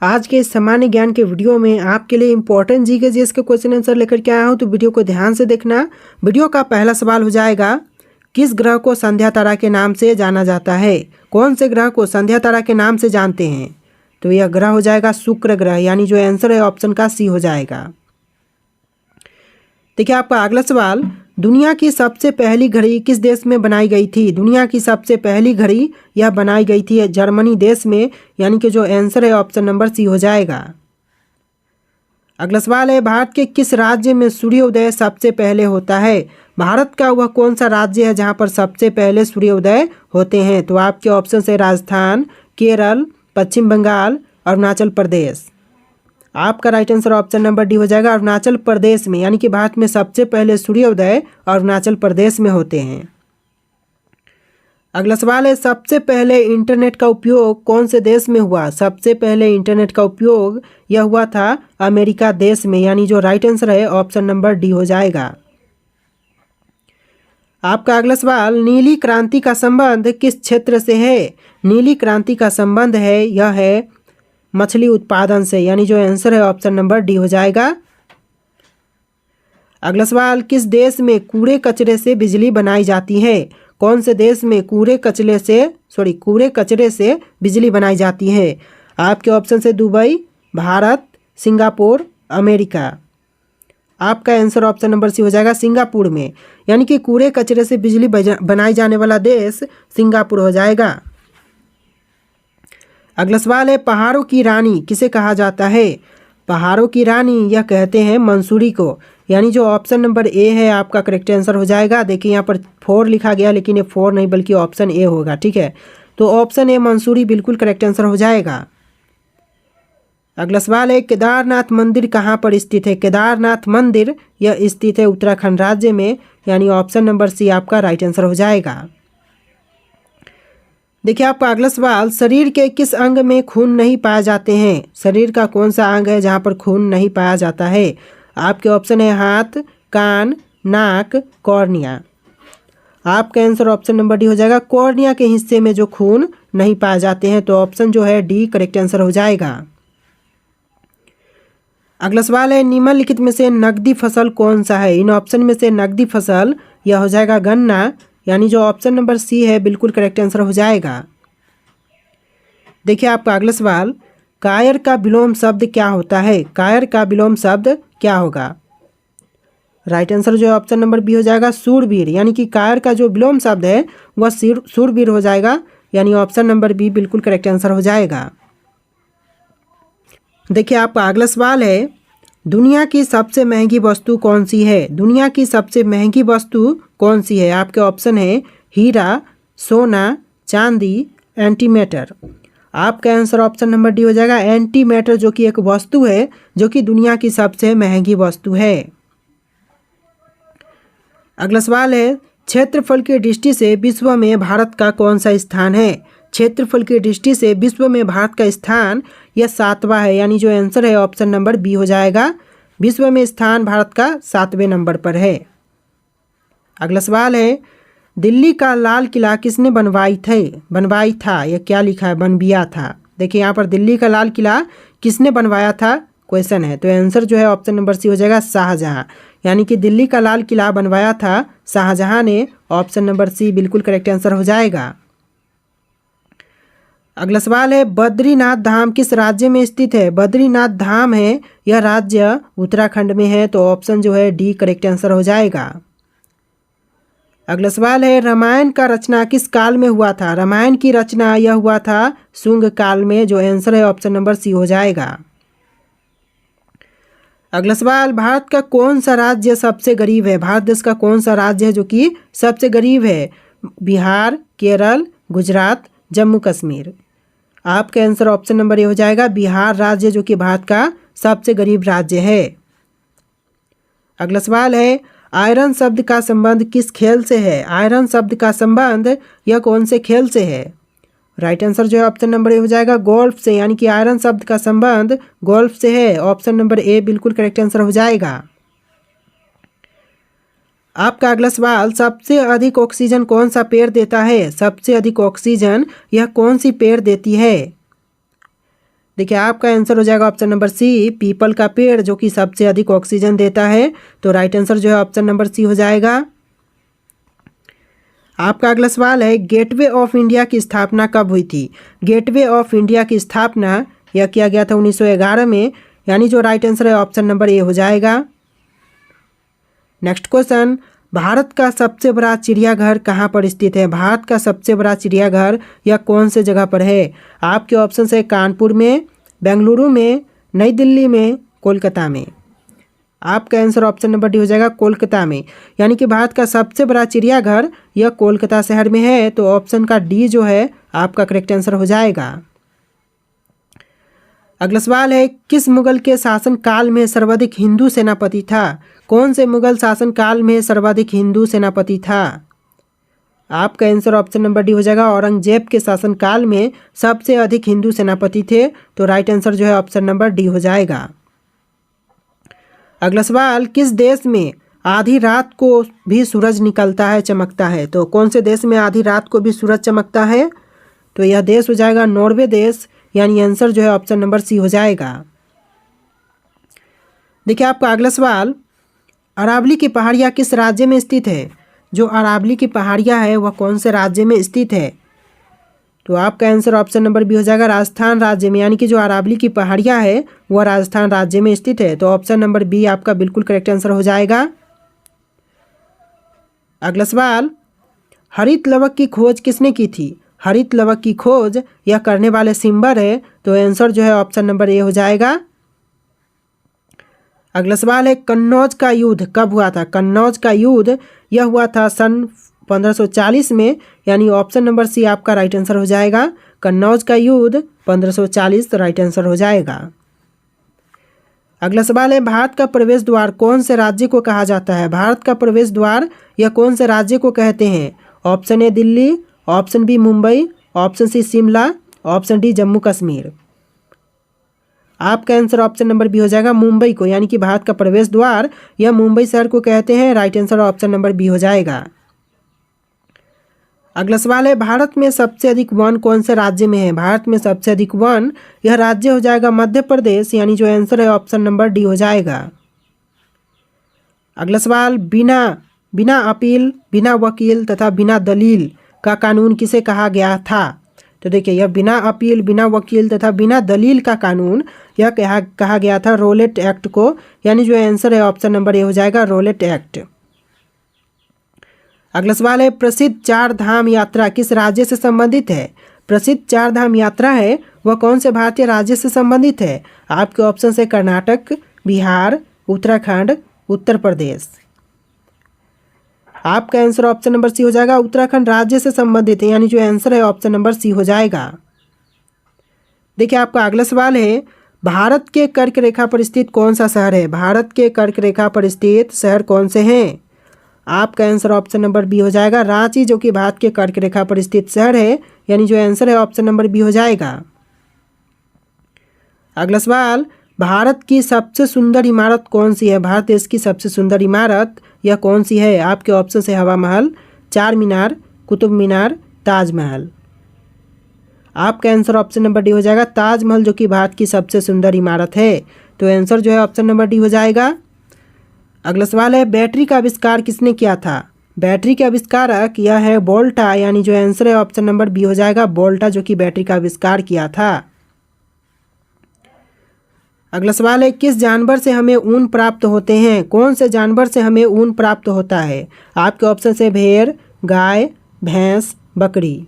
आज के इस सामान्य ज्ञान के वीडियो में आपके लिए इंपॉर्टेंट जीके जीएस के क्वेश्चन आंसर लेकर के आया हूं, तो वीडियो को ध्यान से देखना। वीडियो का पहला सवाल हो जाएगा, किस ग्रह को संध्या तारा के नाम से जाना जाता है? कौन से ग्रह को संध्या तारा के नाम से जानते हैं? तो यह ग्रह हो जाएगा शुक्र ग्रह, यानी जो आंसर है ऑप्शन का सी हो जाएगा। देखिए आपका अगला सवाल, दुनिया की सबसे पहली घड़ी किस देश में बनाई गई थी? दुनिया की सबसे पहली घड़ी यह बनाई गई थी जर्मनी देश में, यानी कि जो आंसर है ऑप्शन नंबर सी हो जाएगा। अगला सवाल है, भारत के किस राज्य में सूर्योदय सबसे पहले होता है? भारत का वह कौन सा राज्य है जहां पर सबसे पहले सूर्योदय होते हैं? तो आपके ऑप्शन है राजस्थान, केरल, पश्चिम बंगाल, अरुणाचल प्रदेश। आपका right answer option number D हो जाएगा, अरुणाचल प्रदेश में, यानी कि भारत में सबसे पहले सूर्योदय अरुणाचल प्रदेश में होते हैं। अगला सवाल है, सबसे पहले इंटरनेट का उपयोग कौन से देश में हुआ? सबसे पहले इंटरनेट का उपयोग यह हुआ था अमेरिका देश में, यानी जो राइट आंसर है ऑप्शन नंबर डी हो जाएगा। आपका अगला सवाल, नीली क्रांति का संबंध किस क्षेत्र से है? नीली क्रांति का संबंध है यह है मछली उत्पादन से, यानी जो आंसर है ऑप्शन नंबर डी हो जाएगा। अगला सवाल, किस देश में कूड़े कचरे से बिजली बनाई जाती है? कौन से देश में कूड़े कचरे से बिजली बनाई जाती है? आपके ऑप्शन से दुबई, भारत, सिंगापुर, अमेरिका। आपका आंसर ऑप्शन नंबर सी हो जाएगा, सिंगापुर में, यानी कि कूड़े कचरे से बिजली बनाई जाने वाला देश सिंगापुर हो जाएगा। अगला सवाल है, पहाड़ों की रानी किसे कहा जाता है? पहाड़ों की रानी यह कहते हैं मंसूरी को, यानी जो ऑप्शन नंबर ए है आपका करेक्ट आंसर हो जाएगा। देखिए यहाँ पर 4 लिखा गया, लेकिन ये 4 नहीं बल्कि ऑप्शन ए होगा, ठीक है। तो ऑप्शन ए मंसूरी बिल्कुल करेक्ट आंसर हो जाएगा। अगला सवाल है, केदारनाथ मंदिर कहाँ पर स्थित है? केदारनाथ मंदिर यह स्थित है उत्तराखंड राज्य में, यानी ऑप्शन नंबर सी आपका राइट आंसर हो जाएगा। देखिए आपका अगला सवाल, शरीर के किस अंग में खून नहीं पाए जाते हैं? शरीर का कौन सा अंग है जहां पर खून नहीं पाया जाता है? आपके ऑप्शन है हाथ, कान, नाक, कॉर्निया। आपका आंसर ऑप्शन नंबर डी हो जाएगा, कॉर्निया के हिस्से में जो खून नहीं पाए जाते हैं, तो ऑप्शन जो है डी करेक्ट आंसर हो जाएगा। अगला सवाल है, निम्नलिखित में से नकदी फसल कौन सा है? इन ऑप्शन में से नकदी फसल यह हो जाएगा गन्ना, यानी जो ऑप्शन नंबर सी है बिल्कुल करेक्ट आंसर हो जाएगा। देखिए आपका अगला सवाल, कायर का विलोम शब्द क्या होता है? कायर का विलोम शब्द क्या होगा? राइट आंसर जो है ऑप्शन नंबर बी हो जाएगा, शूरवीर, यानी कि कायर का जो विलोम शब्द है वह शूरवीर हो जाएगा, यानी ऑप्शन नंबर बी बिल्कुल करेक्ट आंसर हो जाएगा। देखिए आपका अगला सवाल है, दुनिया की सबसे महंगी वस्तु कौन सी है? दुनिया की सबसे महंगी वस्तु कौन सी है? आपके ऑप्शन है हीरा, सोना, चांदी, एंटीमेटर। आपका आंसर ऑप्शन नंबर डी हो जाएगा, एंटीमेटर, जो कि एक वस्तु है जो कि दुनिया की सबसे महंगी वस्तु है। अगला सवाल है, क्षेत्रफल की दृष्टि से विश्व में भारत का कौन सा स्थान है? क्षेत्रफल की दृष्टि से विश्व में भारत का स्थान यह 7वां है, यानी जो आंसर है ऑप्शन नंबर बी हो जाएगा। विश्व में स्थान भारत का 7वें नंबर पर है। अगला सवाल है, दिल्ली का लाल किला किसने बनवाई था? यह क्या लिखा है? बनवाया था। देखिए यहाँ पर दिल्ली का लाल किला किसने बनवाया था क्वेश्चन है, तो आंसर जो है ऑप्शन नंबर सी हो जाएगा, शाहजहां, यानी कि दिल्ली का लाल किला बनवाया था शाहजहां ने। ऑप्शन नंबर सी बिल्कुल करेक्ट आंसर हो जाएगा। अगला सवाल है, बद्रीनाथ धाम किस राज्य में स्थित है? बद्रीनाथ धाम है यह राज्य उत्तराखंड में है, तो ऑप्शन जो है डी करेक्ट आंसर हो जाएगा। अगला सवाल है, रामायण का रचना किस काल में हुआ था? रामायण की रचना यह हुआ था शुंग काल में, जो आंसर है ऑप्शन नंबर सी हो जाएगा। अगला सवाल, भारत का कौन सा राज्य सबसे गरीब है? भारत देश का कौन सा राज्य है जो कि सबसे गरीब है? बिहार, केरल, गुजरात, जम्मू कश्मीर। आपका आंसर ऑप्शन नंबर ए हो जाएगा, बिहार राज्य, जो कि भारत का सबसे गरीब राज्य है। अगला सवाल है, आयरन शब्द का संबंध किस खेल से है? आयरन शब्द का संबंध यह कौन से खेल से है? राइट आंसर जो है ऑप्शन नंबर ए हो जाएगा, गोल्फ से, यानी कि आयरन शब्द का संबंध गोल्फ से है। ऑप्शन नंबर ए बिल्कुल करेक्ट आंसर हो जाएगा। आपका अगला सवाल, सबसे अधिक ऑक्सीजन कौन सा पेड़ देता है? सबसे अधिक ऑक्सीजन यह कौन सी पेड़ देती है? देखिए आपका आंसर हो जाएगा ऑप्शन नंबर सी, पीपल का पेड़, जो कि सबसे अधिक ऑक्सीजन देता है। तो राइट आंसर जो है ऑप्शन नंबर सी हो जाएगा। आपका अगला सवाल है, गेटवे ऑफ इंडिया की स्थापना कब हुई थी? गेटवे ऑफ इंडिया की स्थापना यह किया गया था 1911 में, यानी जो राइट आंसर है ऑप्शन नंबर ए हो जाएगा। नेक्स्ट क्वेश्चन, भारत का सबसे बड़ा चिड़ियाघर कहाँ पर स्थित है? भारत का सबसे बड़ा चिड़ियाघर यह कौन से जगह पर है? आपके ऑप्शन है कानपुर में, बेंगलुरु में, नई दिल्ली में, कोलकाता में। आपका आंसर ऑप्शन नंबर डी हो जाएगा, कोलकाता में। यानी कि भारत का सबसे बड़ा चिड़ियाघर यह कोलकाता शहर में है। तो ऑप्शन का डी जो है आपका करेक्ट आंसर हो जाएगा। अगला सवाल है, किस मुगल के शासनकाल में सर्वाधिक हिंदू सेनापति था? कौन से मुगल शासनकाल में सर्वाधिक हिंदू सेनापति था? आपका आंसर ऑप्शन नंबर डी हो जाएगा, औरंगजेब के शासनकाल में सबसे अधिक हिंदू सेनापति थे। तो राइट आंसर जो है ऑप्शन नंबर डी हो जाएगा। अगला सवाल, किस देश में आधी रात को भी सूरज निकलता है, चमकता है? तो कौन से देश में आधी रात को भी सूरज चमकता है? तो यह देश हो जाएगा नॉर्वे देश, यानी आंसर जो है ऑप्शन नंबर सी हो जाएगा। देखिए आपका अगला सवाल, अरावली की पहाड़ियाँ किस राज्य में स्थित है? जो अरावली की पहाड़ियाँ है वह कौन से राज्य में स्थित है? तो आपका आंसर ऑप्शन नंबर बी हो जाएगा, राजस्थान राज्य में। यानी कि जो अरावली की पहाड़ियाँ है वह राजस्थान राज्य में स्थित है। तो ऑप्शन नंबर बी आपका बिल्कुल करेक्ट आंसर हो जाएगा। अगला सवाल, हरित लवक की खोज किसने की थी? हरित लवक की खोज यह करने वाले सिम्बर है। तो आंसर जो है ऑप्शन नंबर ए हो जाएगा। अगला सवाल है, कन्नौज का युद्ध कब हुआ था? कन्नौज का युद्ध यह हुआ था सन 1540 में, यानी ऑप्शन नंबर सी आपका राइट आंसर हो जाएगा। कन्नौज का युद्ध 1540 राइट आंसर हो जाएगा। अगला सवाल है, भारत का प्रवेश द्वार कौन से राज्य को कहा जाता है? भारत का प्रवेश द्वार यह कौन से राज्य को कहते हैं? Option A Delhi, option B Mumbai, option C Shimla, option D Jammu Kashmir. आपका आंसर ऑप्शन नंबर बी हो जाएगा, मुंबई को। यानी कि भारत का प्रवेश द्वार यह मुंबई शहर को कहते हैं। Right answer option number B हो जाएगा। अगला सवाल है, भारत में सबसे अधिक वन कौन से राज्य में है? भारत में सबसे अधिक वन यह राज्य हो जाएगा मध्य प्रदेश, यानी जो आंसर है ऑप्शन नंबर डी हो जाएगा। अगला सवाल, बिना अपील, बिना वकील तथा बिना दलील का कानून किसे कहा गया था? तो देखिए, यह बिना अपील, बिना वकील तथा बिना दलील का कानून यह कहा गया था रोलेट एक्ट को। यानी जो आंसर है ऑप्शन नंबर ए हो जाएगा, रोलेट एक्ट। अगला सवाल है, प्रसिद्ध चार धाम यात्रा किस राज्य से संबंधित है? प्रसिद्ध चार धाम यात्रा है वह कौन से भारतीय राज्य से संबंधित है? आपके ऑप्शन है कर्नाटक, बिहार, उत्तराखंड, उत्तर प्रदेश। आपका आंसर ऑप्शन नंबर सी हो जाएगा, उत्तराखंड राज्य से संबंधित है। यानी जो आंसर है ऑप्शन नंबर सी हो जाएगा। देखिए आपका अगला सवाल है, भारत के कर्क रेखा पर स्थित कौन सा शहर है? भारत के कर्क रेखा पर स्थित शहर कौन से हैं? आपका आंसर ऑप्शन नंबर बी हो जाएगा, रांची, जो कि भारत के कर्क रेखा पर स्थित शहर है। यानी जो आंसर है ऑप्शन नंबर बी हो जाएगा। अगला सवाल, भारत की सबसे सुंदर इमारत कौन सी है? भारत देश की सबसे सुंदर इमारत यह कौन सी है? आपके ऑप्शन है हवा महल, चार मीनार, कुतुब मीनार, ताजमहल। आपका आंसर ऑप्शन नंबर डी हो जाएगा, ताजमहल, जो कि भारत की सबसे सुंदर इमारत है। तो आंसर जो है ऑप्शन नंबर डी हो जाएगा। अगला सवाल है, बैटरी का आविष्कार किसने किया था? बैटरी के आविष्कारक यह है वोल्टा। यानी जो आंसर है ऑप्शन नंबर बी हो जाएगा, वोल्टा, जो कि बैटरी का आविष्कार किया था। अगला सवाल है, किस जानवर से हमें ऊन प्राप्त होते हैं? कौन से जानवर से हमें ऊन प्राप्त होता है? आपके ऑप्शन है भेड़, गाय, भैंस, बकरी।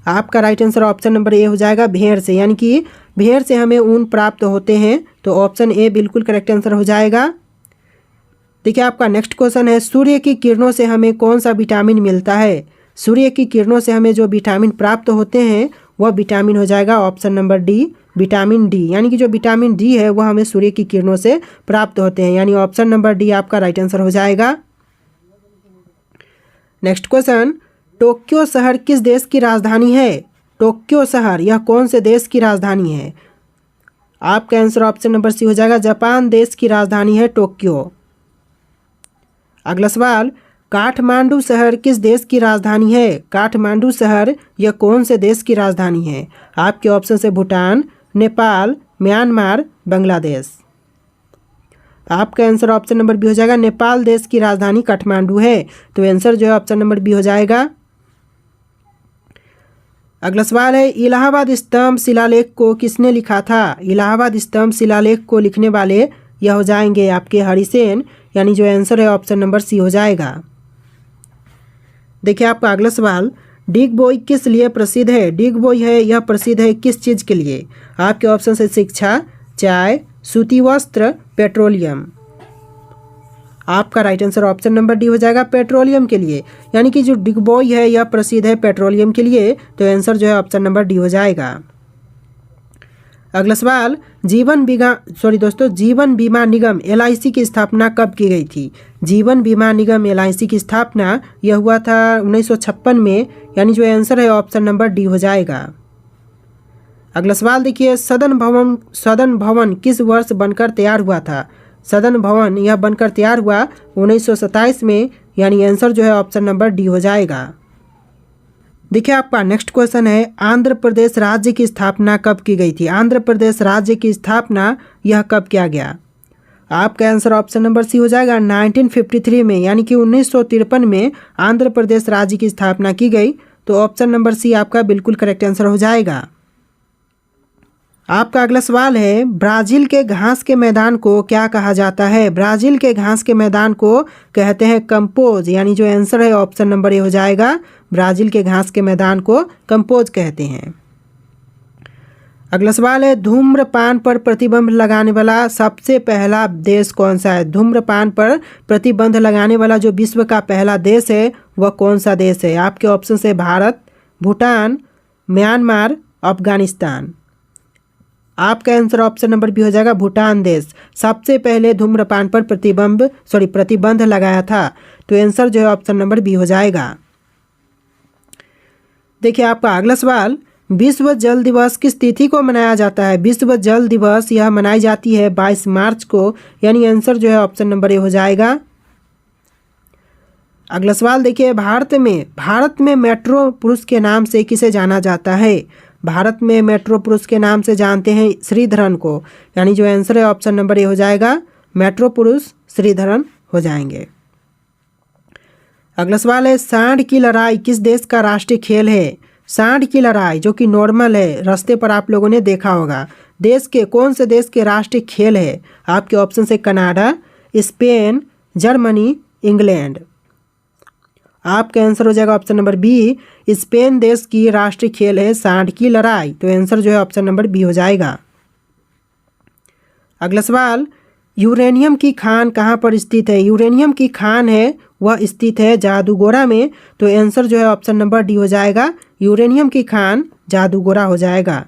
आपका right answer option number A हो जाएगा, भेड़ से। यानी कि भेड़ से हमें ऊन प्राप्त होते हैं। तो ऑप्शन ए बिल्कुल करेक्ट आंसर हो जाएगा। देखिए आपका नेक्स्ट क्वेश्चन है, सूर्य की किरणों से हमें कौन सा विटामिन मिलता है? सूर्य की किरणों से हमें जो विटामिन प्राप्त होते हैं वह विटामिन हो जाएगा option number D, vitamin D. यानी कि जो विटामिन डी है वह हमें सूर्य की किरणों से प्राप्त होते हैं। यानी ऑप्शन नंबर डी आपका राइट आंसर हो जाएगा। नेक्स्ट क्वेश्चन, टोक्यो शहर किस देश की राजधानी है? टोक्यो शहर यह कौन से देश की राजधानी है? आपका आंसर ऑप्शन नंबर सी हो जाएगा, जापान देश की राजधानी है टोक्यो। अगला सवाल, काठमांडू शहर किस देश की राजधानी है? काठमांडू शहर यह कौन से देश की राजधानी है? आपके ऑप्शन है भूटान, नेपाल, म्यांमार, बांग्लादेश। आपका आंसर ऑप्शन नंबर बी हो जाएगा। नेपाल देश की राजधानी काठमांडू है, तो आंसर जो है ऑप्शन नंबर बी हो जाएगा। अगला सवाल है, इलाहाबाद स्तंभ शिलालेख को किसने लिखा था? इलाहाबाद स्तंभ शिलालेख को लिखने वाले यह हो जाएंगे आपके हरिसेन, यानी जो आंसर है ऑप्शन नंबर सी हो जाएगा। देखिए आपका अगला सवाल, डिगबोई किस लिए प्रसिद्ध है? डिगबोई है यह प्रसिद्ध है किस चीज़ के लिए? आपके ऑप्शन है शिक्षा, चाय, सूती वस्त्र, पेट्रोलियम। आपका right answer option number D हो जाएगा, पेट्रोलियम के लिए। यानी कि जो डिगबोई है यह प्रसिद्ध है पेट्रोलियम के लिए, तो आंसर जो है ऑप्शन नंबर डी हो जाएगा। अगला सवाल, जीवन बीमा निगम LIC की स्थापना कब की गई थी? जीवन बीमा निगम LIC की स्थापना यह हुआ था 1956 में, यानी जो आंसर है ऑप्शन नंबर डी हो जाएगा। अगला सवाल देखिए, सदन भवन किस वर्ष बनकर तैयार हुआ था? सदन भवन यह बनकर तैयार हुआ 1927 में, यानी आंसर जो है ऑप्शन नंबर डी हो जाएगा। देखिए आपका नेक्स्ट क्वेश्चन है, आंध्र प्रदेश राज्य की स्थापना कब की गई थी? आंध्र प्रदेश राज्य की स्थापना यह कब किया गया? आपका आंसर ऑप्शन नंबर सी हो जाएगा, 1953 में, यानी कि 1953 में आंध्र प्रदेश राज्य की स्थापना की गई, तो ऑप्शन नंबर सी आपका बिल्कुल करेक्ट आंसर हो जाएगा। आपका अगला सवाल है, ब्राज़ील के घास के मैदान को क्या कहा जाता है? ब्राज़ील के घास के मैदान को कहते हैं कंपोज, यानी जो आंसर है ऑप्शन नंबर ए हो जाएगा। ब्राज़ील के घास के मैदान को कंपोज कहते हैं। अगला सवाल है, धूम्रपान पर प्रतिबंध लगाने वाला सबसे पहला देश कौन सा है? धूम्रपान पर प्रतिबंध लगाने वाला जो विश्व का पहला देश है वह कौन सा देश है? आपके ऑप्शन है भारत, भूटान, म्यांमार, अफगानिस्तान। आपका आंसर ऑप्शन नंबर बी हो जाएगा, भूटान देश सबसे पहले धूम्रपान पर प्रतिबंध लगाया था, तो आंसर जो है ऑप्शन नंबर बी हो जाएगा। देखिए आपका अगला सवाल, विश्व जल दिवस किस तिथि को मनाया जाता है? विश्व जल दिवस यह मनाई जाती है 22 मार्च को, यानी आंसर जो है ऑप्शन नंबर ए हो जाएगा। अगला सवाल देखिए, भारत में मेट्रो पुरुष के नाम से किसे जाना जाता है? भारत में मेट्रो पुरुष के नाम से जानते हैं श्रीधरन को, यानी जो आंसर है ऑप्शन नंबर ए हो जाएगा, मेट्रो पुरुष श्रीधरन हो जाएंगे। अगला सवाल है, सांड की लड़ाई किस देश का राष्ट्रीय खेल है? सांड की लड़ाई जो कि नॉर्मल है, रास्ते पर आप लोगों ने देखा होगा, कौन से देश के राष्ट्रीय खेल है? आपके ऑप्शन है कनाडा, स्पेन, जर्मनी, इंग्लैंड। आपका आंसर हो जाएगा ऑप्शन नंबर बी, स्पेन देश की राष्ट्रीय खेल है सांड की लड़ाई, तो आंसर जो है ऑप्शन नंबर बी हो जाएगा। अगला सवाल, यूरेनियम की खान कहाँ पर स्थित है? यूरेनियम की खान है वह स्थित है जादूगोरा में, तो आंसर जो है ऑप्शन नंबर डी हो जाएगा, यूरेनियम की खान जादूगोरा हो जाएगा।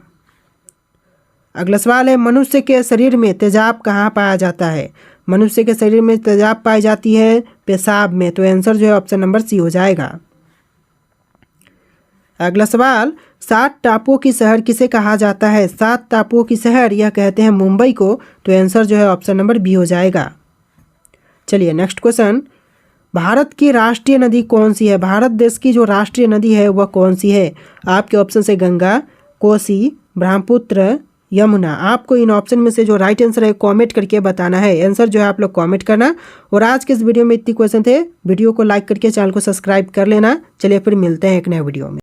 अगला सवाल है, मनुष्य के शरीर में तेजाब कहाँ पाया जाता है? मनुष्य के शरीर में तेजाब पाई जाती है पेशाब में, तो आंसर जो है ऑप्शन नंबर सी हो जाएगा। अगला सवाल, 7 टापुओं की शहर किसे कहा जाता है? 7 टापुओं की शहर यह कहते हैं मुंबई को, तो आंसर जो है ऑप्शन नंबर बी हो जाएगा। चलिए नेक्स्ट क्वेश्चन, भारत की राष्ट्रीय नदी कौन सी है? भारत देश की जो राष्ट्रीय नदी है वह कौन सी है? आपके ऑप्शन है गंगा, कोसी, ब्रह्मपुत्र, यमुना। आपको इन ऑप्शन में से जो राइट आंसर है कमेंट करके बताना है। आंसर जो है आप लोग कमेंट करना। और आज के इस वीडियो में इतनी क्वेश्चन थे, वीडियो को लाइक करके चैनल को सब्सक्राइब कर लेना। चलिए फिर मिलते हैं एक नए वीडियो में।